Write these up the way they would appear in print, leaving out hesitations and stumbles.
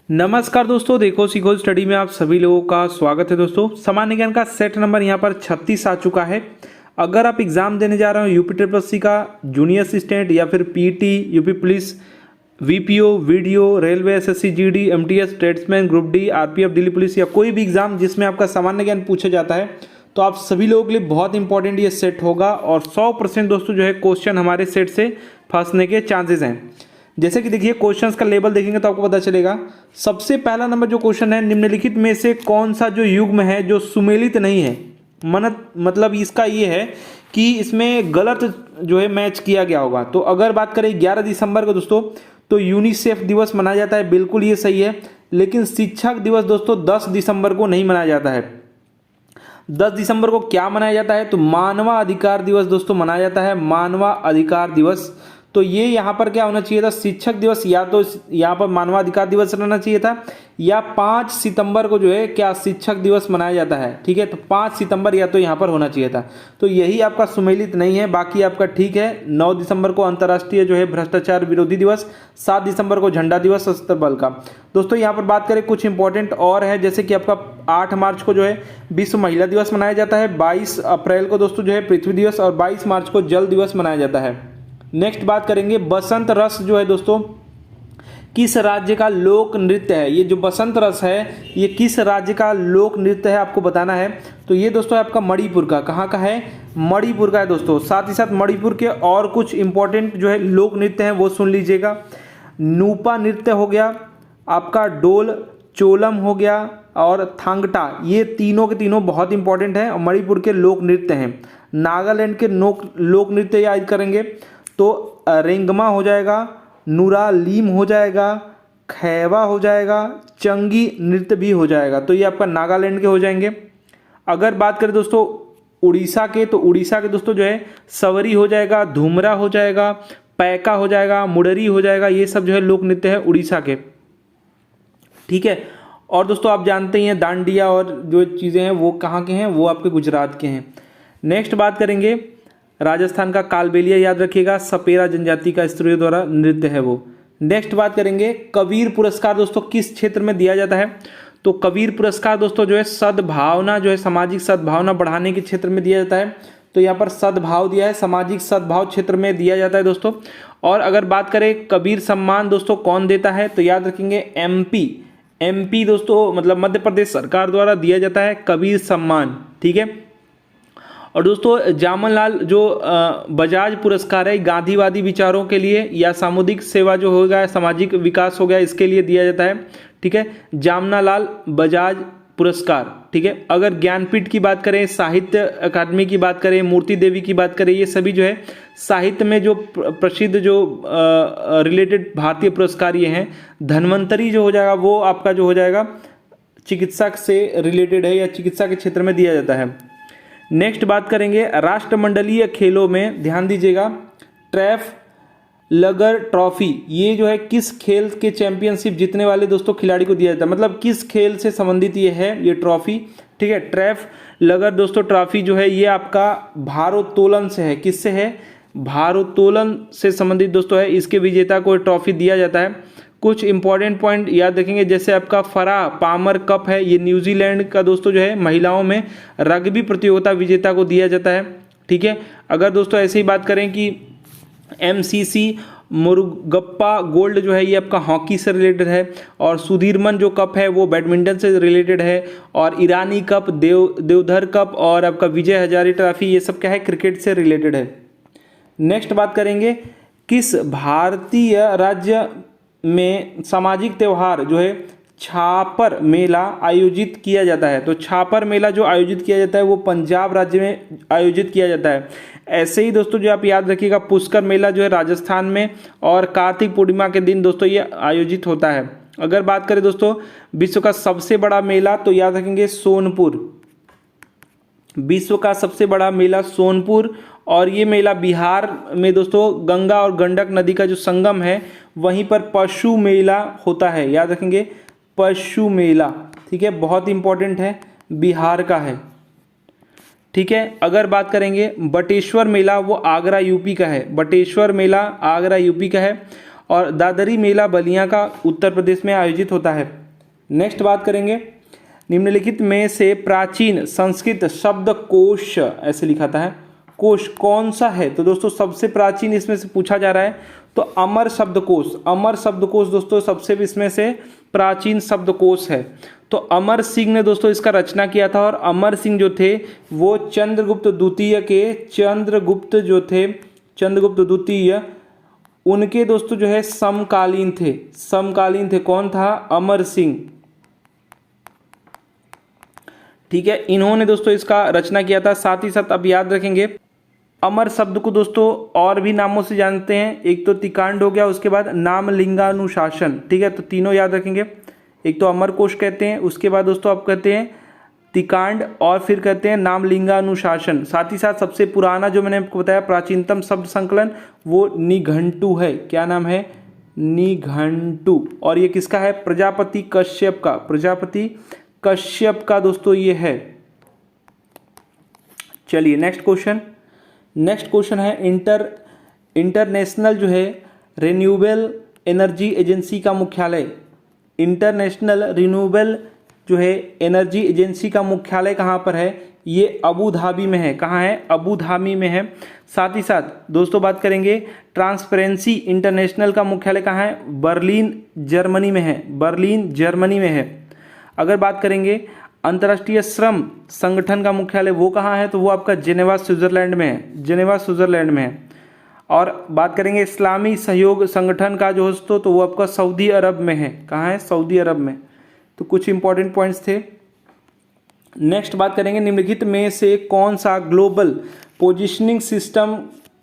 नमस्कार दोस्तों, देखो सीखो स्टडी में आप सभी लोगों का स्वागत है। दोस्तों सामान्य ज्ञान का सेट नंबर यहाँ पर 36 आ चुका है। अगर आप एग्जाम देने जा रहे हो यूपी ट्रिपल सी का जूनियर असिस्टेंट या फिर PT, UP police, VPO, video, railway, SSC, GD, MTS, tradesman, group D, RPF, Delhi police या कोई भी एग्जाम जिसमें आपका सामान्य ज्ञान पूछा जाता है, तो आप सभी लोगों के लिए बहुत इंपॉर्टेंट ये सेट होगा और 100% दोस्तों जो है क्वेश्चन हमारे सेट से फंसने के चांसेस हैं। जैसे कि देखिए क्वेश्चंस का लेवल देखेंगे तो आपको पता चलेगा। सबसे पहला नंबर जो क्वेश्चन है, निम्नलिखित में से कौन सा जो युग्म है जो सुमेलित नहीं है। मतलब इसका ये है कि इसमें गलत जो है मैच किया गया होगा। तो अगर बात करें 11 दिसंबर को दोस्तों, तो यूनिसेफ दिवस मनाया जाता है, बिल्कुल ये सही है। लेकिन शिक्षक दिवस दोस्तों 10 दिसंबर को नहीं मनाया जाता है। 10 दिसंबर को क्या मनाया जाता है, तो मानवाधिकार दिवस दोस्तों मनाया जाता है, मानवाधिकार दिवस। तो ये यहाँ पर क्या होना चाहिए था, शिक्षक दिवस, या तो यहाँ पर मानवाधिकार दिवस रहना चाहिए था, या 5 सितंबर को जो है क्या शिक्षक दिवस मनाया जाता है। ठीक है, तो 5 सितंबर या तो यहाँ पर होना चाहिए था। तो यही आपका सुमेलित नहीं है, बाकी आपका ठीक है। 9 दिसंबर को अंतर्राष्ट्रीय जो है भ्रष्टाचार विरोधी दिवस, 7 दिसंबर को झंडा दिवस सशस्त्र बल का। दोस्तों यहाँ पर बात करें कुछ इंपॉर्टेंट और है, जैसे कि आपका 8 मार्च को जो है विश्व महिला दिवस मनाया जाता है, 22 अप्रैल को दोस्तों जो है पृथ्वी दिवस और 22 मार्च को जल दिवस मनाया जाता है। नेक्स्ट बात करेंगे बसंत रस जो है दोस्तों किस राज्य का लोक नृत्य है। ये जो बसंत रस है ये किस राज्य का लोक नृत्य है आपको बताना है। तो ये दोस्तों आपका मणिपुर का, कहाँ का है, मणिपुर का है दोस्तों। साथ ही साथ मणिपुर के और कुछ इंपॉर्टेंट जो है लोक नृत्य हैं वो सुन लीजिएगा। नूपा नृत्य हो गया, आपका डोल चोलम हो गया और थांगटा, ये तीनों के तीनों बहुत इंपॉर्टेंट हैं और मणिपुर के लोक नृत्य हैं। नागालैंड के लोक नृत्य याद करेंगे तो रेंगमा हो जाएगा, नूरालीम हो जाएगा, खैवा हो जाएगा, चंगी नृत्य भी हो जाएगा। तो ये आपका नागालैंड के हो जाएंगे। अगर बात करें दोस्तों उड़ीसा के, तो उड़ीसा के दोस्तों जो है सवरी हो जाएगा, धूमरा हो जाएगा, पैका हो जाएगा, मुडरी हो जाएगा। ये सब जो है लोक नृत्य है उड़ीसा के। ठीक है, और दोस्तों आप जानते ही हैं डांडिया और जो चीज़ें हैं वो कहाँ के हैं, वो आपके गुजरात के हैं। नेक्स्ट बात करेंगे राजस्थान का कालबेलिया, याद रखिएगा, सपेरा जनजाति का स्त्रियों द्वारा नृत्य है वो। नेक्स्ट बात करेंगे कबीर पुरस्कार दोस्तों किस क्षेत्र में दिया जाता है। तो कबीर पुरस्कार दोस्तों जो है सद्भावना, जो है सामाजिक सद्भावना बढ़ाने के क्षेत्र में दिया जाता है। तो यहाँ पर सद्भाव दिया है, सामाजिक सद्भाव क्षेत्र में दिया जाता है दोस्तों। और अगर बात करें कबीर सम्मान दोस्तों कौन देता है, तो याद रखेंगे एमपी दोस्तों, मतलब मध्य प्रदेश सरकार द्वारा दिया जाता है कबीर सम्मान। ठीक है, और दोस्तों जामनलाल जो बजाज पुरस्कार है गांधीवादी विचारों के लिए या सामुदायिक सेवा जो होगा, सामाजिक विकास हो गया, इसके लिए दिया जाता है। ठीक है, जामनालाल बजाज पुरस्कार। ठीक है, अगर ज्ञानपीठ की बात करें, साहित्य अकादमी की बात करें, मूर्ति देवी की बात करें, ये सभी जो है साहित्य में जो प्रसिद्ध जो रिलेटेड भारतीय पुरस्कार ये हैं। धन्वंतरी जो हो जाएगा वो आपका जो हो जाएगा चिकित्सा से रिलेटेड है या चिकित्सा के क्षेत्र में दिया जाता है। नेक्स्ट बात करेंगे राष्ट्रमंडलीय खेलों में, ध्यान दीजिएगा, ट्रैफ लगर ट्रॉफी, ये जो है किस खेल के चैंपियनशिप जीतने वाले दोस्तों खिलाड़ी को दिया जाता है, मतलब किस खेल से संबंधित ये है ये ट्रॉफी। ठीक है, ट्रैफ लगर दोस्तों ट्रॉफी जो है ये आपका भारोत्तोलन से है, किससे है, भारोत्तोलन से संबंधित दोस्तों है, इसके विजेता को ट्रॉफी दिया जाता है। कुछ इंपॉर्टेंट पॉइंट याद रखेंगे, जैसे आपका फराह पामर कप है, ये न्यूजीलैंड का दोस्तों जो है महिलाओं में रग्बी प्रतियोगिता विजेता को दिया जाता है। ठीक है, अगर दोस्तों ऐसे ही बात करें कि एमसीसी मुरुगप्पा गोल्ड जो है ये आपका हॉकी से रिलेटेड है, और सुधीरमन जो कप है वो बैडमिंटन से रिलेटेड है, और ईरानी कप, देवधर कप और आपका विजय हजारे ट्रॉफी ये सब क्या है, क्रिकेट से रिलेटेड है। नेक्स्ट बात करेंगे किस भारतीय राज्य में सामाजिक त्यौहार जो है छापर मेला आयोजित किया जाता है। तो छापर मेला जो आयोजित किया जाता है वो पंजाब राज्य में आयोजित किया जाता है। ऐसे ही दोस्तों जो आप याद रखिएगा पुष्कर मेला जो है राजस्थान में, और कार्तिक पूर्णिमा के दिन दोस्तों ये आयोजित होता है। अगर बात करें दोस्तों विश्व का सबसे बड़ा मेला, तो याद रखेंगे सोनपुर, विश्व का सबसे बड़ा मेला सोनपुर, और ये मेला बिहार में दोस्तों गंगा और गंडक नदी का जो संगम है वहीं पर पशु मेला होता है, याद रखेंगे पशु मेला। ठीक है, बहुत इंपॉर्टेंट है, बिहार का है। ठीक है, अगर बात करेंगे बटेश्वर मेला, वो आगरा यूपी का है, बटेश्वर मेला आगरा यूपी का है। और दादरी मेला बलिया का उत्तर प्रदेश में आयोजित होता है। नेक्स्ट बात करेंगे, निम्नलिखित में से प्राचीन संस्कृत शब्दकोश, ऐसे लिखाता है, कोश कौन सा है? तो दोस्तों सबसे प्राचीन इसमें से पूछा जा रहा है तो अमर शब्दकोश। अमर शब्दकोश दोस्तों सबसे इसमें से प्राचीन शब्दकोश है। तो अमर सिंह ने दोस्तों इसका रचना किया था, और अमर सिंह जो थे वो चंद्रगुप्त द्वितीय के, चंद्रगुप्त द्वितीय उनके दोस्तों जो है समकालीन थे। कौन था? अमर सिंह। ठीक है, इन्होंने दोस्तों इसका रचना किया था। साथ ही साथ अब याद रखेंगे अमर शब्द को दोस्तों और भी नामों से जानते हैं। एक तो तिकांड हो गया, उसके बाद नामलिंगानुशासन। ठीक है, तो तीनों याद रखेंगे। एक तो अमर कोश कहते हैं, उसके बाद दोस्तों आप कहते हैं तिकांड, और फिर कहते हैं नामलिंगानुशासन। साथ ही साथ सबसे पुराना जो मैंने आपको बताया प्राचीनतम शब्द संकलन वो निघंटु है। क्या नाम है? निघंटु। और ये किसका है? प्रजापति कश्यप का दोस्तों ये है। चलिए नेक्स्ट क्वेश्चन है इंटरनेशनल जो है रिन्यूएबल एनर्जी एजेंसी का मुख्यालय, इंटरनेशनल रिन्यूएबल जो है एनर्जी एजेंसी का मुख्यालय कहाँ पर है? ये अबू धाबी में है। कहाँ है? अबू धाबी में है। साथ ही साथ दोस्तों बात करेंगे ट्रांसपेरेंसी इंटरनेशनल का मुख्यालय कहाँ है? बर्लिन जर्मनी में है। अगर बात करेंगे अंतर्राष्ट्रीय श्रम संगठन का मुख्यालय वो कहाँ है? तो वो आपका जेनेवा स्विट्जरलैंड में है। और बात करेंगे इस्लामी सहयोग संगठन का जो दोस्तों तो वो आपका सऊदी अरब में है। कहाँ है? सऊदी अरब में। तो कुछ इंपॉर्टेंट पॉइंट्स थे। नेक्स्ट बात करेंगे निम्नलिखित में से कौन सा ग्लोबल पोजिशनिंग सिस्टम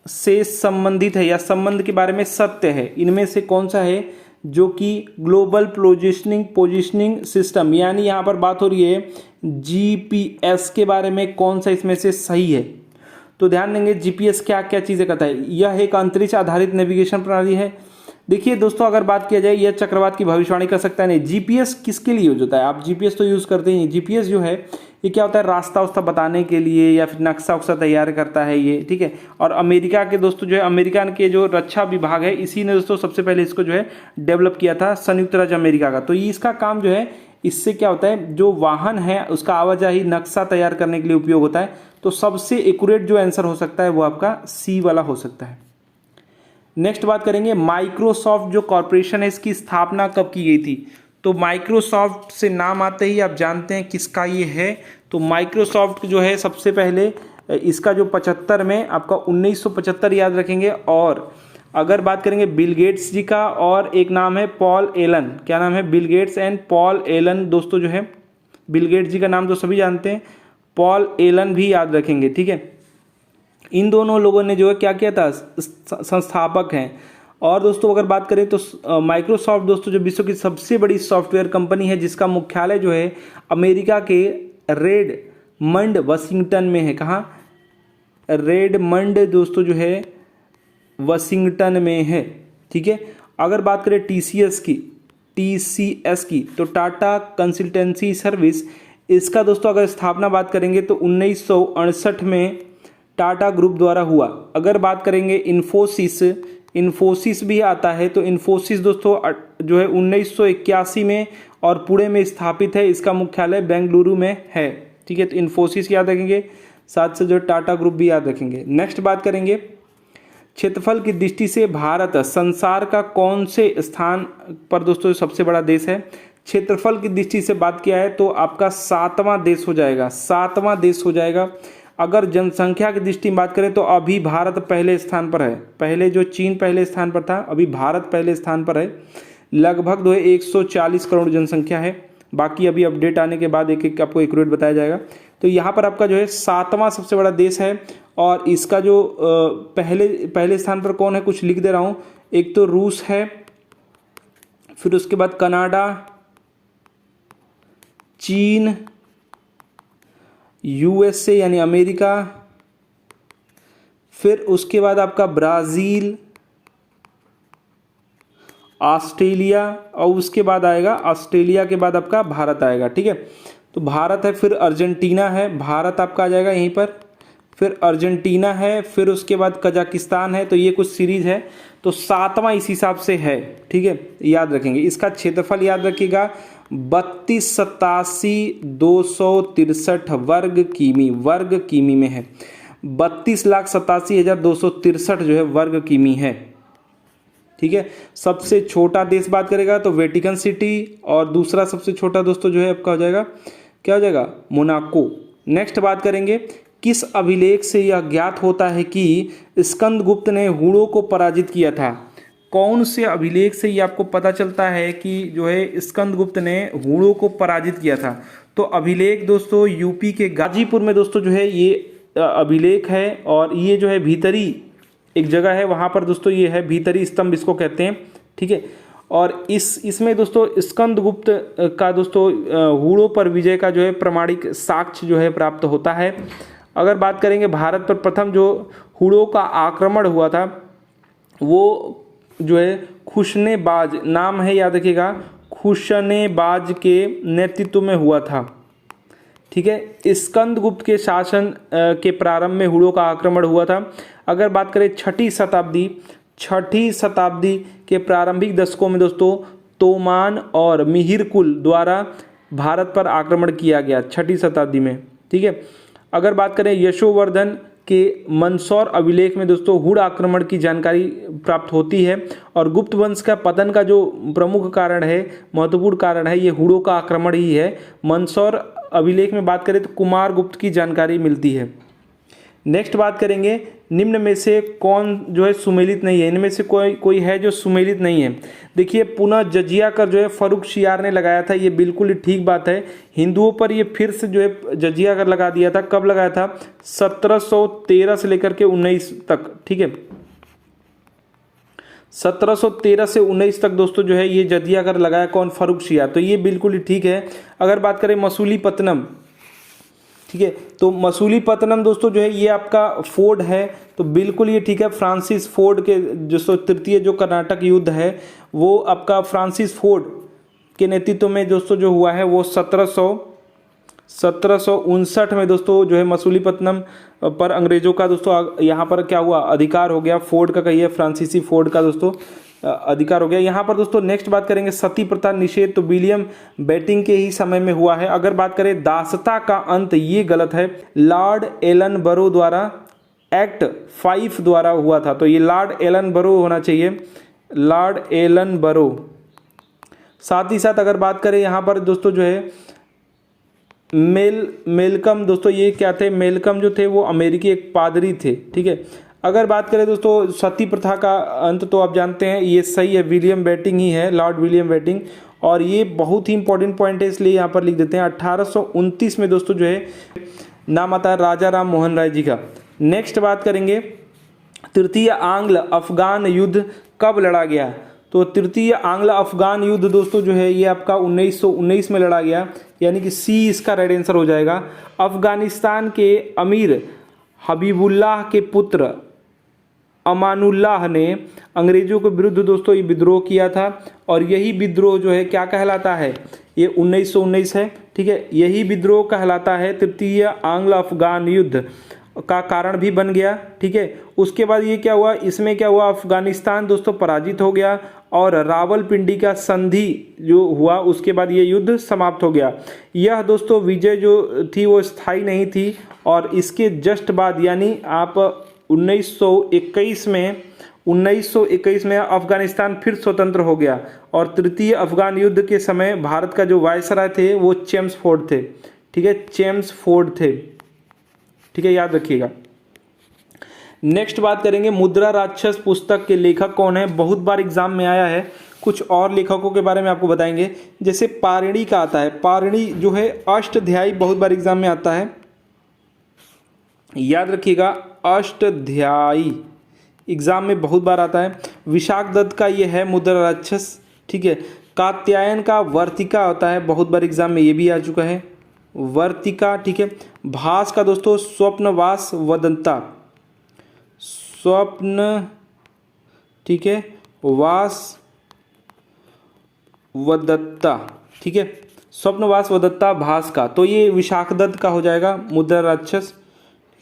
से संबंधित है या संबंध के बारे में सत्य है? इनमें से कौन सा है जो कि ग्लोबल पोजिशनिंग सिस्टम, यानी यहाँ पर बात हो रही है जीपीएस के बारे में, कौन सा इसमें से सही है? तो ध्यान देंगे जीपीएस क्या क्या चीज़ें करता है। यह एक अंतरिक्ष आधारित नेविगेशन प्रणाली है। देखिए दोस्तों अगर बात किया जाए यह चक्रवात की भविष्यवाणी कर सकता है नहीं। जीपीएस किसके लिए यूज होता है? आप जीपीएस तो यूज़ करते ही। जीपीएस जो है ये क्या होता है? रास्ता बताने के लिए या फिर नक्शा उक्सा तैयार करता है ये। ठीक है, और अमेरिका के दोस्तों जो है अमेरिका के जो रक्षा विभाग है इसी ने दोस्तों सबसे पहले इसको जो है डेवलप किया था, संयुक्त राज्य अमेरिका का। तो ये इसका काम जो है इससे क्या होता है, जो वाहन है उसका आवाजाही नक्शा तैयार करने के लिए उपयोग होता है। तो सबसे एक्यूरेट जो आंसर हो सकता है वो आपका सी वाला हो सकता है। नेक्स्ट बात करेंगे माइक्रोसॉफ्ट जो कॉरपोरेशन है इसकी स्थापना कब की गई थी? तो माइक्रोसॉफ्ट से नाम आते ही आप जानते हैं किसका ये है। तो माइक्रोसॉफ्ट जो है सबसे पहले इसका जो 75 में आपका 1975 याद रखेंगे। और अगर बात करेंगे बिल गेट्स जी का, और एक नाम है पॉल एलन। क्या नाम है? Bill Gates and Paul Allen. दोस्तों जो है बिल गेट्स जी का नाम तो सभी जानते हैं, पॉल एलन भी याद रखेंगे। ठीक है, इन दोनों लोगों ने जो है क्या किया था? संस्थापक हैं। और दोस्तों अगर बात करें तो माइक्रोसॉफ्ट दोस्तों जो विश्व की सबसे बड़ी सॉफ्टवेयर कंपनी है जिसका मुख्यालय जो है अमेरिका के रेडमंड वाशिंगटन में है। कहाँ? रेडमंड दोस्तों जो है वाशिंगटन में है। ठीक है, अगर बात करें टीसीएस की तो टाटा कंसल्टेंसी सर्विस, इसका दोस्तों अगर स्थापना बात करेंगे तो 1968 में टाटा ग्रुप द्वारा हुआ। अगर बात करेंगे इन्फोसिस भी आता है, तो इन्फोसिस दोस्तों जो है 1981 में और पुणे में स्थापित है। इसका मुख्यालय बेंगलुरु में है। ठीक है, तो इन्फोसिस याद रखेंगे, साथ से जो टाटा ग्रुप भी याद रखेंगे। नेक्स्ट बात करेंगे क्षेत्रफल की दृष्टि से भारत संसार का कौन से स्थान पर दोस्तों सबसे बड़ा देश है? क्षेत्रफल की दृष्टि से बात किया है तो आपका 7वां देश हो जाएगा। अगर जनसंख्या की दृष्टि में बात करें तो अभी भारत पहले स्थान पर है। पहले जो चीन पहले स्थान पर था, अभी भारत पहले स्थान पर है। लगभग जो है 140 करोड़ जनसंख्या है। बाकी अभी अपडेट आने के बाद एक एक आपको एक्यूरेट बताया जाएगा। तो यहाँ पर आपका जो है 7वां सबसे बड़ा देश है। और इसका जो पहले स्थान पर कौन है कुछ लिख दे रहा हूँ। एक तो रूस है, फिर उसके बाद कनाडा, चीन, यूएसए यानी अमेरिका, फिर उसके बाद आपका ब्राज़ील, ऑस्ट्रेलिया, और उसके बाद आएगा ऑस्ट्रेलिया के बाद आपका भारत आएगा। ठीक है, तो भारत है, फिर अर्जेंटीना है, भारत आपका आ जाएगा यहीं पर, फिर अर्जेंटीना है, फिर उसके बाद कजाकिस्तान है। तो ये कुछ सीरीज है, तो 7वां इस हिसाब से है, ठीक है, याद रखेंगे। इसका क्षेत्रफल याद रखिएगा 32,87,263 वर्ग किमी में है। 32,87,263 जो है वर्ग किमी है, ठीक है। सबसे छोटा देश बात करेगा तो वेटिकन सिटी, और दूसरा सबसे छोटा दोस्तों जो है आपका हो जाएगा, क्या हो जाएगा, मोनाको। नेक्स्ट बात करेंगे, किस अभिलेख से यह ज्ञात होता है कि स्कंदगुप्त ने हूणों को पराजित किया था? कौन से अभिलेख से ये आपको पता चलता है कि जो है स्कंदगुप्त ने हूणों को पराजित किया था? तो अभिलेख दोस्तों यूपी के गाजीपुर में दोस्तों जो है ये अभिलेख है, और ये जो है भीतरी एक जगह है, वहाँ पर दोस्तों ये है भीतरी स्तंभ इसको कहते हैं, ठीक है। और इसमें दोस्तों स्कंदगुप्त का दोस्तों हूणों पर विजय का जो है प्रमाणिक साक्ष्य जो है प्राप्त होता है। अगर बात करेंगे भारत पर प्रथम जो हूणों का आक्रमण हुआ था वो जो है खुशनेबाज नाम है, याद रखिएगा, खुशनेबाज के नेतृत्व में हुआ था, ठीक है। स्कंदगुप्त के शासन के प्रारंभ में हूणों का आक्रमण हुआ था। अगर बात करें छठी शताब्दी के प्रारंभिक दशकों में दोस्तों तोमान और मिहिरकुल द्वारा भारत पर आक्रमण किया गया, छठी शताब्दी में, ठीक है। अगर बात करें यशोवर्धन के मंदसौर अभिलेख में दोस्तों हूण आक्रमण की जानकारी प्राप्त होती है, और गुप्त वंश का पतन का जो प्रमुख कारण है, महत्वपूर्ण कारण है, ये हूणों का आक्रमण ही है। मंदसौर अभिलेख में बात करें तो कुमार गुप्त की जानकारी मिलती है। नेक्स्ट बात करेंगे, निम्न में से कौन जो है सुमेलित नहीं है? इनमें से कोई है जो सुमेलित नहीं है? देखिए, पुनः जजिया कर जो है फर्रुखशियार ने लगाया था, ये बिल्कुल ही ठीक बात है। हिंदुओं पर ये फिर से जो है जजिया कर लगा दिया था। कब लगाया था? 1713 से लेकर के 19 तक, ठीक है। 1713 से 19 तक दोस्तों जो है ये जजिया कर लगाया कौन? फर्रुखशियार। तो ये बिल्कुल ही ठीक है। अगर बात करें मसूलीपत्तनम, ठीक है, तो मसूलीपत्तनम दोस्तों जो है ये आपका फोर्ड है, तो बिल्कुल ये ठीक है। फ्रांसिस फोर्ड के जो तृतीय जो कर्नाटक युद्ध है वो आपका फ्रांसिस फोर्ड के नेतृत्व में दोस्तों जो हुआ है वो 1759 में दोस्तों जो है मसूलीपत्तनम पर अंग्रेजों का दोस्तों यहाँ पर क्या हुआ? अधिकार हो गया। फोर्ड का कहिए, फ्रांसीसी फोर्ड का दोस्तों अधिकार हो गया। यहाँ पर दोस्तों नेक्स्ट बात करेंगे सती प्रथा निषेध, तो विलियम बेटिंग के ही समय में हुआ है। अगर बात करें दासता का अंत, ये गलत है, लॉर्ड एलनबरो द्वारा एक्ट 5 द्वारा हुआ था, तो ये लॉर्ड एलनबरो होना चाहिए, लॉर्ड एलनबरो। साथ ही साथ अगर बात करें यहाँ पर दोस्तों जो है मेलकम दोस्तों, ये क्या थे? मेलकम जो थे वो अमेरिकी एक पादरी थे, ठीक है। अगर बात करें दोस्तों सती प्रथा का अंत, तो आप जानते हैं ये सही है, विलियम बेटिंग ही है, लॉर्ड विलियम बेटिंग, और ये बहुत ही इंपॉर्टेंट पॉइंट है इसलिए यहाँ पर लिख देते हैं। 1829 में दोस्तों जो है नाम आता है राजा राम मोहन राय जी का। नेक्स्ट बात करेंगे तृतीय आंग्ल अफगान युद्ध कब लड़ा गया? तो तृतीय आंग्ल अफगान युद्ध दोस्तों जो है ये आपका 1919 में लड़ा गया, यानी कि सी इसका राइट आंसर हो जाएगा। अफगानिस्तान के अमीर हबीबुल्लाह के पुत्र अमानुल्लाह ने अंग्रेजों के विरुद्ध दोस्तों ये विद्रोह किया था, और यही विद्रोह जो है क्या कहलाता है? ये 1919 है, ठीक है। यही विद्रोह कहलाता है तृतीय आंग्ल अफगान युद्ध का कारण भी बन गया, ठीक है। उसके बाद ये क्या हुआ? इसमें क्या हुआ? अफगानिस्तान दोस्तों पराजित हो गया, और रावलपिंडी का संधि जो हुआ उसके बाद ये युद्ध समाप्त हो गया। यह दोस्तों विजय जो थी वो स्थायी नहीं थी, और इसके जस्ट बाद यानी आप 1921 में अफगानिस्तान फिर स्वतंत्र हो गया, और तृतीय अफगान युद्ध के समय भारत का जो वायसराय थे वो चेम्सफोर्ड थे, ठीक है, चेम्सफोर्ड थे, ठीक है, याद रखिएगा। नेक्स्ट बात करेंगे मुद्रा राक्षस पुस्तक के लेखक कौन है? बहुत बार एग्जाम में आया है। कुछ और लेखकों के बारे में आपको बताएंगे, जैसे पारिणी का आता है। पारिणी जो है अष्टध्यायी, बहुत बार एग्जाम में आता है, याद रखिएगा, अष्टध्यायी एग्जाम में बहुत बार आता है। विशाखदत्त का ये है मुद्रा राक्षस, ठीक है। कात्यायन का वर्तिका होता है, बहुत बार एग्जाम में ये भी आ चुका है, वर्तिका, ठीक है। भास का दोस्तों स्वप्नवास वदंता, स्वप्न, ठीक है, वास वदत्ता, ठीक है, स्वप्नवास वदत्ता भास का, तो ये विशाखदत्त का हो जाएगा मुद्रा राक्षस,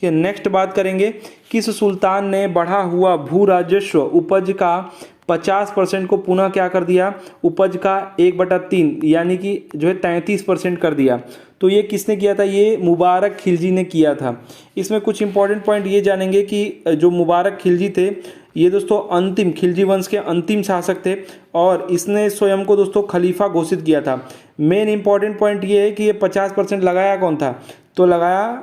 ठीक है। नेक्स्ट बात करेंगे, किस सुल्तान ने बढ़ा हुआ भू राजस्व उपज का 50% को पुनः क्या कर दिया, उपज का 1/3 यानी कि जो है 33% कर दिया। तो ये किसने किया था, ये मुबारक खिलजी ने किया था। इसमें कुछ इंपॉर्टेंट पॉइंट ये जानेंगे कि जो मुबारक खिलजी थे ये दोस्तों अंतिम खिलजी वंश के अंतिम शासक थे और इसने स्वयं को दोस्तों खलीफा घोषित किया था। मेन इंपॉर्टेंट पॉइंट ये है कि ये 50% लगाया कौन था, तो लगाया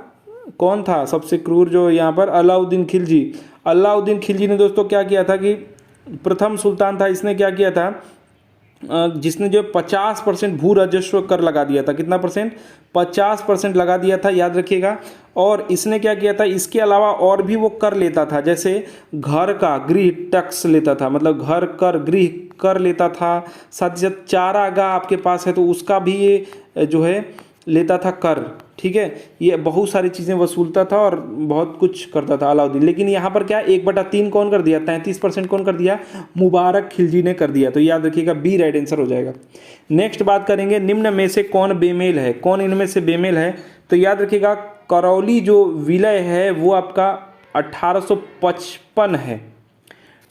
कौन था, सबसे क्रूर जो यहाँ पर अलाउद्दीन खिलजी। अलाउद्दीन खिलजी ने दोस्तों क्या किया था कि प्रथम सुल्तान था, इसने क्या किया था, जिसने जो 50% भू राजस्व कर लगा दिया था। कितना परसेंट, 50% लगा दिया था, याद रखिएगा। और इसने क्या किया था, इसके अलावा और भी वो कर लेता था, जैसे घर का गृह टैक्स लेता था, मतलब घर कर गृह कर लेता था। साथ ही साथ चारागाह आपके पास है तो उसका भी ये जो है लेता था कर, ठीक है। ये बहुत सारी चीज़ें वसूलता था और बहुत कुछ करता था अलाउद्दीन। लेकिन यहाँ पर क्या 1/3 कौन कर दिया, 33% कौन कर दिया, मुबारक खिलजी ने कर दिया। तो याद रखिएगा बी राइट आंसर हो जाएगा। नेक्स्ट बात करेंगे, निम्न में से कौन बेमेल है, कौन इनमें से बेमेल है, तो याद रखिएगा करौली जो विलय है वो आपका 1855 है,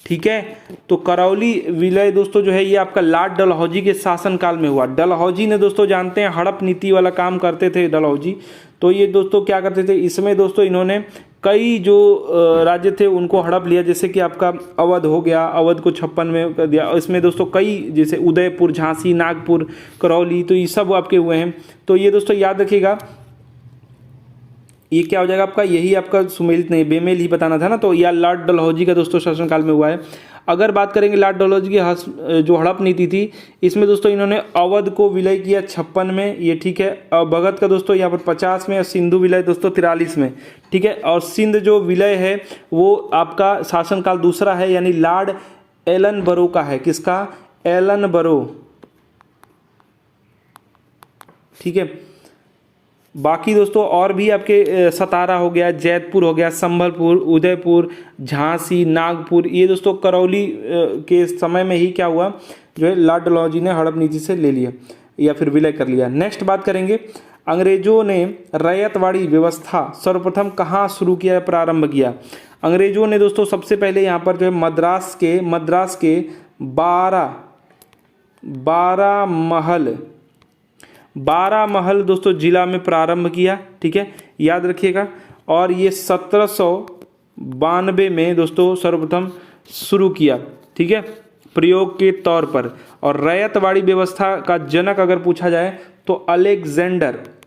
ठीक है। तो करौली विलय दोस्तों जो है ये आपका लार्ड डलहौजी के शासनकाल में हुआ। डलहौजी ने दोस्तों जानते हैं हड़प नीति वाला काम करते थे डलहौजी। तो ये दोस्तों क्या करते थे, इसमें दोस्तों इन्होंने कई जो राज्य थे उनको हड़प लिया, जैसे कि आपका अवध हो गया, अवध को 56 में कर दिया। इसमें दोस्तों कई जैसे उदयपुर, झांसी, नागपुर, करौली, तो ये सब आपके हुए हैं। तो ये दोस्तों याद रखिएगा ये क्या हो जाएगा आपका, यही आपका सुमेलित नहीं बेमेल ही बताना था ना। तो यह लॉर्ड डलहौजी का दोस्तों शासनकाल में हुआ है। अगर बात करेंगे लॉर्ड डलहौजी की जो हड़प नीति थी, इसमें दोस्तों इन्होंने अवध को विलय किया 56 में, ये ठीक है। और भगत का दोस्तों यहाँ पर 50 में और सिंधु विलय दोस्तों 43 में, ठीक है। और सिंध जो विलय है वो आपका शासनकाल दूसरा है, यानी लॉर्ड एलन बरो का है। किसका, एलन बरो, ठीक है। बाकी दोस्तों और भी आपके सतारा हो गया, जैतपुर हो गया, संभलपुर, उदयपुर, झांसी, नागपुर, ये दोस्तों करौली के समय में ही क्या हुआ, जो है लॉर्ड डलहौजी ने हड़प नीति से ले लिया या फिर विलय कर लिया। नेक्स्ट बात करेंगे, अंग्रेजों ने रैयतवाड़ी व्यवस्था सर्वप्रथम कहाँ शुरू किया, प्रारंभ किया। अंग्रेजों ने दोस्तों सबसे पहले यहाँ पर जो है मद्रास के 12 महल दोस्तों जिला में प्रारंभ किया, ठीक है, याद रखिएगा। और ये 1792 में दोस्तों सर्वप्रथम शुरू किया, ठीक है, प्रयोग के तौर पर। और रैयतवाड़ी व्यवस्था का जनक अगर पूछा जाए तो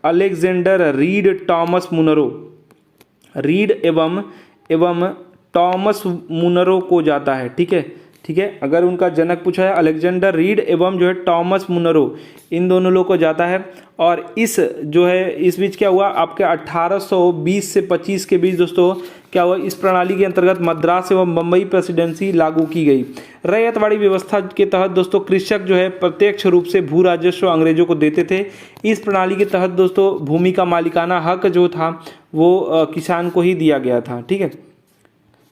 Alexander Read Thomas Munro, Read एवं टॉमस मुनरो को जाता है, ठीक है, ठीक है। अगर उनका जनक पूछा है अलेक्जेंडर रीड एवं जो है टॉमस मुनरो, इन दोनों लोग को जाता है। और इस जो है इस बीच क्या हुआ आपके 1820 से 25 के बीच दोस्तों क्या हुआ, इस प्रणाली के अंतर्गत मद्रास एवं बम्बई प्रेसिडेंसी लागू की गई। रैयतवाड़ी व्यवस्था के तहत दोस्तों कृषक जो है प्रत्यक्ष रूप से भू राजस्व अंग्रेजों को देते थे। इस प्रणाली के तहत दोस्तों भूमि का मालिकाना हक जो था वो किसान को ही दिया गया था, ठीक है।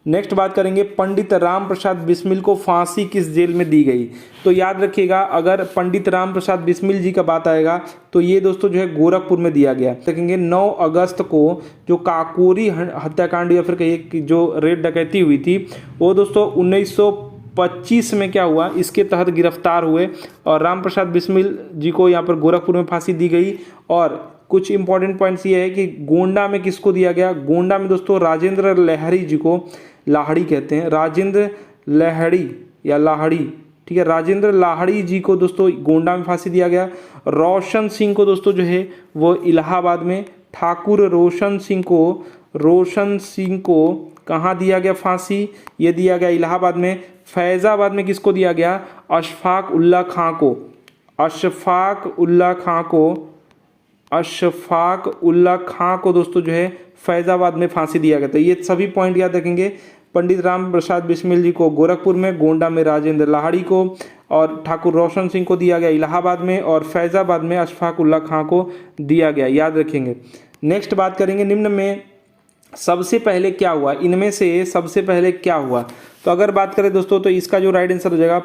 नेक्स्ट बात करेंगे, पंडित राम प्रसाद बिस्मिल को फांसी किस जेल में दी गई। तो याद रखिएगा अगर पंडित राम प्रसाद बिस्मिल जी का बात आएगा तो ये दोस्तों जो है गोरखपुर में दिया गया। देखेंगे 9 अगस्त को जो काकोरी हत्याकांड या फिर कहिए कि जो रेड डकैती हुई थी वो दोस्तों 1925 में क्या हुआ, इसके तहत गिरफ्तार हुए और राम प्रसाद बिस्मिल जी को यहाँ पर गोरखपुर में फांसी दी गई। और कुछ इंपॉर्टेंट पॉइंट्स ये है कि गोंडा में किसको दिया गया, गोंडा में दोस्तों राजेंद्र लाहिड़ी जी को, लाहिड़ी कहते हैं, राजेंद्र लाहिड़ी या लाहिड़ी, ठीक है, राजेंद्र लाहिड़ी जी को दोस्तों गोंडा में फांसी दिया गया। रोशन सिंह को दोस्तों जो है वो इलाहाबाद में, ठाकुर रोशन सिंह को कहाँ दिया गया फांसी, ये दिया गया इलाहाबाद में। फैज़ाबाद में किसको दिया गया, अशफाक उल्ला खां को दोस्तों जो है फैज़ाबाद में फांसी दिया गया था। ये सभी पॉइंट याद रखेंगे। पंडित राम प्रसाद बिस्मिल जी को गोरखपुर में, गोंडा में राजेंद्र लाहिड़ी को और ठाकुर रोशन सिंह को दिया गया इलाहाबाद में और फैज़ाबाद में अशफाक उल्ला खां को दिया गया, याद रखेंगे। नेक्स्ट बात करेंगे, निम्न में सबसे पहले क्या हुआ, इनमें से सबसे पहले क्या हुआ। तो अगर बात करें दोस्तों तो इसका जो राइट आंसर हो जाएगा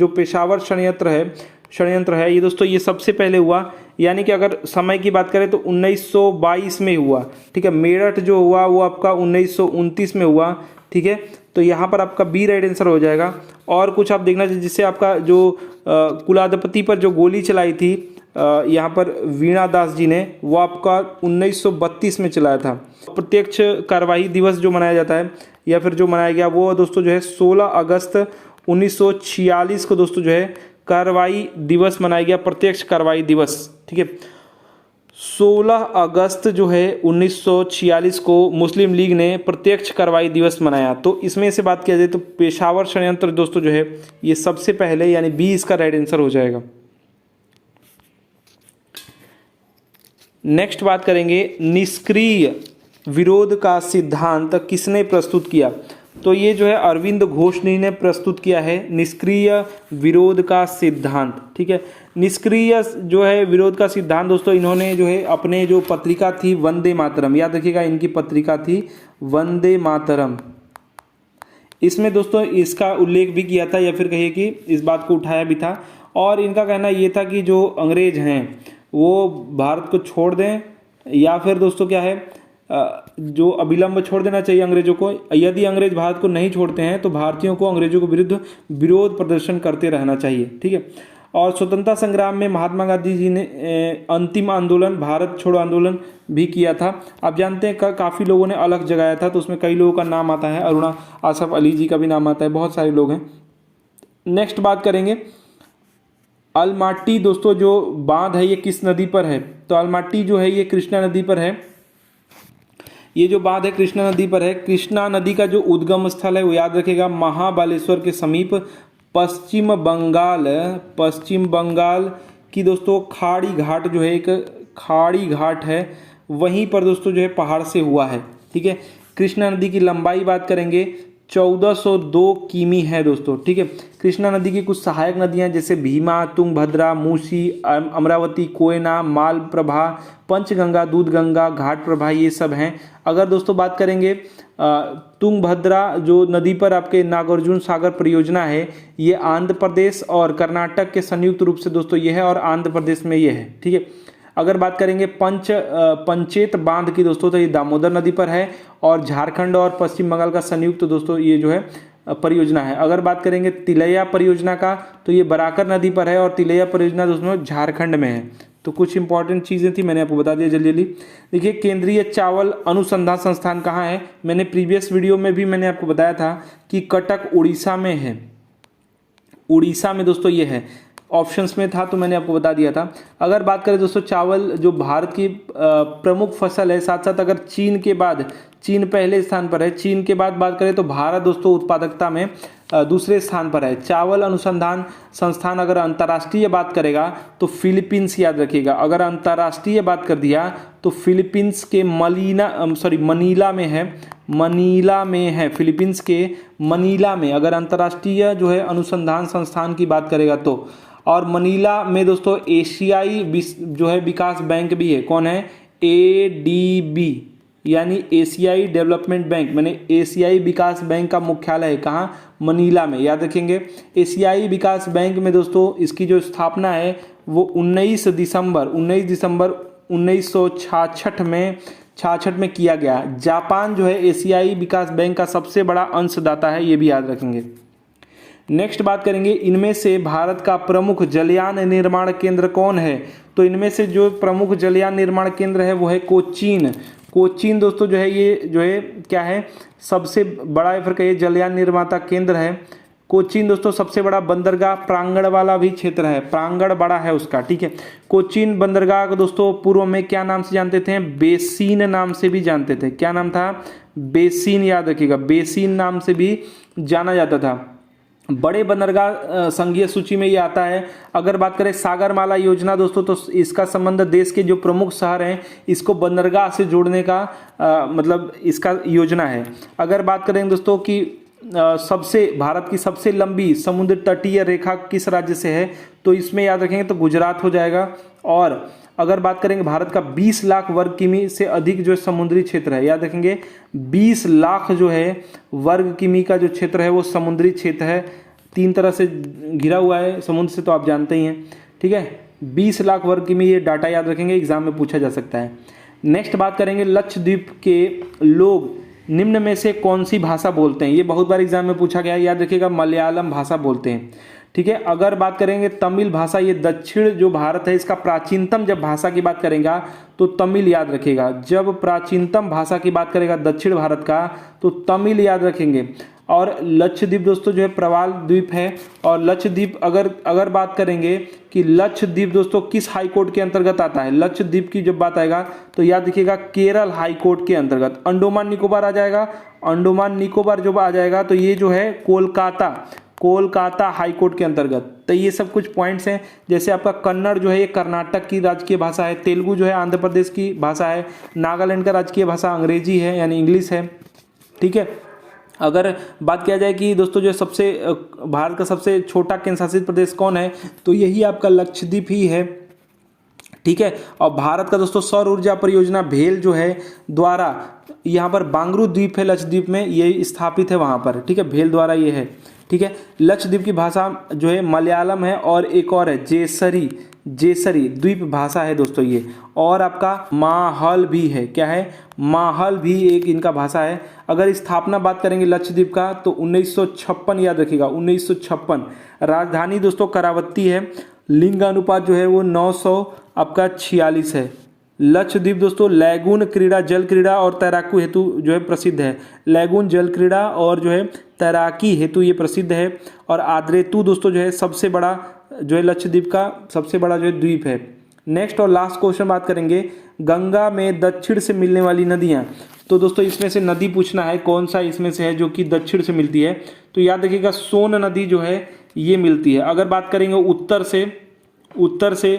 पेशावर षड्यंत्र है, षड्यंत्र है ये दोस्तों, ये सबसे पहले हुआ, यानी कि अगर समय की बात करें तो 1922 में हुआ, ठीक है। मेरठ जो हुआ वो आपका 1929 में हुआ, ठीक है। तो यहाँ पर आपका बी राइट आंसर हो जाएगा। और कुछ आप देखना चाहिए, जिससे आपका जो कुलाधिपति पर जो गोली चलाई थी यहाँ पर वीणा दास जी ने, वो आपका 1932 में चलाया था। प्रत्यक्ष कार्यवाही दिवस जो मनाया जाता है या फिर जो मनाया गया वो दोस्तों जो है 16 अगस्त 1946 को दोस्तों जो है कार्रवाई दिवस मनाया गया, प्रत्यक्ष कार्रवाई दिवस, ठीक है। 16 अगस्त जो है 1946 को मुस्लिम लीग ने प्रत्यक्ष कार्रवाई दिवस मनाया। तो इसमें से बात किया जाए तो पेशावर षड्यंत्र दोस्तों जो है ये सबसे पहले, यानी बी इसका राइट आंसर हो जाएगा। नेक्स्ट बात करेंगे, निष्क्रिय विरोध का सिद्धांत किसने प्रस्तुत किया? तो ये जो है अरविंद घोष ने प्रस्तुत किया है निष्क्रिय विरोध का सिद्धांत, ठीक है। निष्क्रिय जो है विरोध का सिद्धांत दोस्तों इन्होंने जो है अपने जो पत्रिका थी वंदे मातरम, याद रखिएगा इनकी पत्रिका थी वंदे मातरम, इसमें दोस्तों इसका उल्लेख भी किया था या फिर कहिए कि इस बात को उठाया भी था। और इनका कहना ये था कि जो अंग्रेज हैं वो भारत को छोड़ दें, या फिर दोस्तों क्या है जो अविलंब छोड़ देना चाहिए अंग्रेजों को। यदि अंग्रेज भारत को नहीं छोड़ते हैं तो भारतीयों को अंग्रेजों के विरुद्ध विरोध प्रदर्शन करते रहना चाहिए, ठीक है। और स्वतंत्रता संग्राम में महात्मा गांधी जी ने अंतिम आंदोलन भारत छोड़ो आंदोलन भी किया था। आप जानते हैं काफ़ी लोगों ने अलग जगाया था, तो उसमें कई लोगों का नाम आता है, अरुणा आसफ अली जी का भी नाम आता है, बहुत सारे लोग हैं। नेक्स्ट बात करेंगे, अलमाटी दोस्तों जो बांध है ये किस नदी पर है? तो अलमाटी जो है ये कृष्णा नदी पर है। ये जो बांध है कृष्णा नदी पर है। कृष्णा नदी का जो उद्गम स्थल है वो याद रखिएगा महाबलेश्वर के समीप पश्चिम बंगाल की दोस्तों खाड़ी घाट जो है, एक खाड़ी घाट है, वहीं पर दोस्तों जो है पहाड़ से हुआ है, ठीक है। कृष्णा नदी की लंबाई बात करेंगे 1402 किमी है दोस्तों, ठीक है। कृष्णा नदी की कुछ सहायक नदियां जैसे भीमा, तुंगभद्रा, मूसी, अमरावती, कोयना, मालप्रभा, पंचगंगा, दूधगंगा, घाटप्रभा, ये सब हैं। अगर दोस्तों बात करेंगे तुंगभद्रा जो नदी पर आपके नागार्जुन सागर परियोजना है, ये आंध्र प्रदेश और कर्नाटक के संयुक्त रूप से दोस्तों ये है, और आंध्र प्रदेश में ये है, ठीक है। अगर बात करेंगे पंचेत बांध की दोस्तों, तो ये दामोदर नदी पर है, और झारखंड और पश्चिम बंगाल का संयुक्त दोस्तों ये जो है परियोजना है। अगर बात करेंगे तिलैया परियोजना का, तो ये बराकर नदी पर है, और तिलैया परियोजना दोस्तों झारखंड में है। तो कुछ इंपॉर्टेंट चीज़ें थी, मैंने आपको बता दिया जल्दी जल्दी। देखिए केंद्रीय चावल अनुसंधान संस्थान कहाँ है? मैंने प्रीवियस वीडियो में भी मैंने आपको बताया था कि कटक उड़ीसा में है, उड़ीसा में दोस्तों ये है, ऑप्शंस में था तो मैंने आपको बता दिया था। अगर बात करें दोस्तों चावल जो भारत की प्रमुख फसल है, साथ साथ अगर चीन के बाद, चीन पहले स्थान पर है, चीन के बाद बात करें तो भारत दोस्तों उत्पादकता में दूसरे स्थान पर है। चावल अनुसंधान संस्थान अगर अंतर्राष्ट्रीय बात करेगा तो फिलीपींस याद रखिएगा। अगर अंतर्राष्ट्रीय बात कर दिया तो फिलीपींस के मनीला में है, मनीला में है, फिलीपींस के मनीला में अगर अंतर्राष्ट्रीय जो है अनुसंधान संस्थान की बात करेगा तो। और मनीला में दोस्तों एशियाई जो है विकास बैंक भी है। कौन है? ADB यानी एशियाई डेवलपमेंट बैंक, मैंने एशियाई विकास बैंक का मुख्यालय है कहाँ? मनीला में, याद रखेंगे। एशियाई विकास बैंक में दोस्तों इसकी जो स्थापना है वो 19 दिसंबर 1966 में किया गया। जापान जो है एशियाई विकास बैंक का सबसे बड़ा अंशदाता है, ये भी याद रखेंगे। नेक्स्ट बात करेंगे, इनमें से भारत का प्रमुख जलयान निर्माण केंद्र कौन है? तो इनमें से जो प्रमुख जलयान निर्माण केंद्र है वो है कोचीन। कोचीन दोस्तों जो है ये जो है क्या है? सबसे बड़ा या फिर कहिए जलयान निर्माता केंद्र है कोचीन दोस्तों। सबसे बड़ा बंदरगाह प्रांगण वाला भी क्षेत्र है, प्रांगण बड़ा है उसका, ठीक है। कोचीन बंदरगाह को दोस्तों पूर्व में क्या नाम से जानते थे? बेसिन नाम से भी जानते थे। क्या नाम था? बेसिन, याद रखिएगा, बेसिन नाम से भी जाना जाता था। बड़े बंदरगाह संघीय सूची में ये आता है। अगर बात करें सागरमाला योजना दोस्तों, तो इसका संबंध देश के जो प्रमुख शहर हैं इसको बंदरगाह से जोड़ने का मतलब इसका योजना है। अगर बात करें दोस्तों कि भारत की सबसे लंबी समुद्र तटीय रेखा किस राज्य से है, तो इसमें याद रखेंगे तो गुजरात हो जाएगा। और अगर बात करेंगे भारत का 20 लाख वर्ग किमी से अधिक जो समुद्री क्षेत्र है, याद रखेंगे 20 लाख जो है वर्ग किमी का जो क्षेत्र है वो समुद्री क्षेत्र है। 3 तरह से घिरा हुआ है समुद्र से, तो आप जानते ही हैं, ठीक है। 20 लाख वर्ग किमी, ये डाटा याद रखेंगे, एग्जाम में पूछा जा सकता है। नेक्स्ट बात करेंगे, लक्षद्वीप के लोग निम्न में से कौन सी भाषा बोलते हैं। ये बहुत बार एग्जाम में पूछा गया है, याद रखिएगा, मलयालम भाषा बोलते हैं, ठीक है। अगर बात करेंगे तमिल भाषा, ये दक्षिण जो भारत है इसका प्राचीनतम जब भाषा की बात करेगा तो तमिल याद रखेगा। जब प्राचीनतम भाषा की बात करेगा दक्षिण भारत का तो तमिल याद रखेंगे। और लक्षद्वीप दोस्तों जो है प्रवाल द्वीप है। और लक्षद्वीप अगर बात करेंगे कि लक्षद्वीप दोस्तों किस हाई कोर्ट के अंतर्गत आता है, लक्षद्वीप की जब बात आएगा तो याद रखिएगा केरल हाई कोर्ट के अंतर्गत। अंडोमान निकोबार आ जाएगा, अंडोमान निकोबार जो आ जाएगा तो ये जो है कोलकाता हाई कोर्ट के अंतर्गत। तो ये सब कुछ पॉइंट्स हैं। जैसे आपका कन्नड़ जो है ये कर्नाटक की राजकीय भाषा है, तेलुगु जो है आंध्र प्रदेश की भाषा है, नागालैंड का राजकीय भाषा अंग्रेजी है यानी इंग्लिश है, ठीक है। अगर बात किया जाए कि दोस्तों जो सबसे भारत का सबसे छोटा केंद्र शासित प्रदेश कौन है, तो यही आपका लक्षद्वीप ही है, ठीक है। और भारत का दोस्तों सौर ऊर्जा परियोजना भेल जो है द्वारा, यहाँ पर बांगरू द्वीप है लक्षद्वीप में, ये स्थापित है वहाँ पर, ठीक है, भेल द्वारा ये है, ठीक है। लक्षद्वीप की भाषा जो है मलयालम है और एक और है जेसरी द्वीप भाषा है दोस्तों ये। और आपका माहल भी है, क्या है, माहल भी एक इनका भाषा है। अगर स्थापना बात करेंगे लक्षद्वीप का तो 1956 याद रखिएगा, 1956। राजधानी दोस्तों करावती है। लिंग अनुपात जो है वो 900 आपका 46 है। लक्षद्वीप दोस्तों लैगून क्रीड़ा, जल क्रीड़ा और तैराकी हेतु जो है प्रसिद्ध है। लैगून जल क्रीड़ा और जो है तैराकी हेतु ये प्रसिद्ध है। और आद्रेतु दोस्तों जो है सबसे बड़ा जो है लक्षद्वीप का सबसे बड़ा जो है द्वीप है। नेक्स्ट और लास्ट क्वेश्चन बात करेंगे, गंगा में दक्षिण से मिलने वाली नदियाँ। तो दोस्तों इसमें से नदी पूछना है कौन सा इसमें से है जो कि दक्षिण से मिलती है, तो याद रखिएगा सोन नदी जो है ये मिलती है। अगर बात करेंगे उत्तर से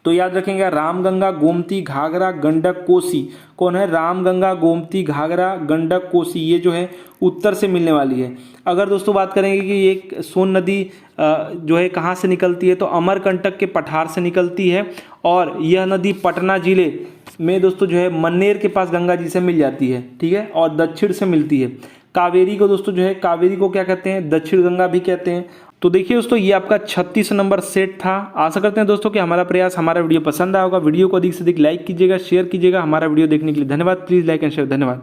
तो याद रखेंगे रामगंगा, गोमती, घाघरा, गंडक, कोसी। कौन है, रामगंगा, गोमती, घाघरा, गंडक, कोसी, ये जो है उत्तर से मिलने वाली है। अगर दोस्तों बात करेंगे कि ये सोन नदी जो है कहाँ से निकलती है, तो अमरकंटक के पठार से निकलती है। और यह नदी पटना जिले में दोस्तों जो है मन्नेर के पास गंगा जी से मिल जाती है, ठीक है, और दक्षिण से मिलती है। कावेरी को दोस्तों जो है कावेरी को क्या कहते हैं, दक्षिण गंगा भी कहते हैं। तो देखिए दोस्तों ये आपका 36 नंबर सेट था। आशा करते हैं दोस्तों कि हमारा प्रयास, हमारा वीडियो पसंद आया होगा। वीडियो को अधिक से अधिक लाइक कीजिएगा, शेयर कीजिएगा। हमारा वीडियो देखने के लिए धन्यवाद। Please like and share. धन्यवाद।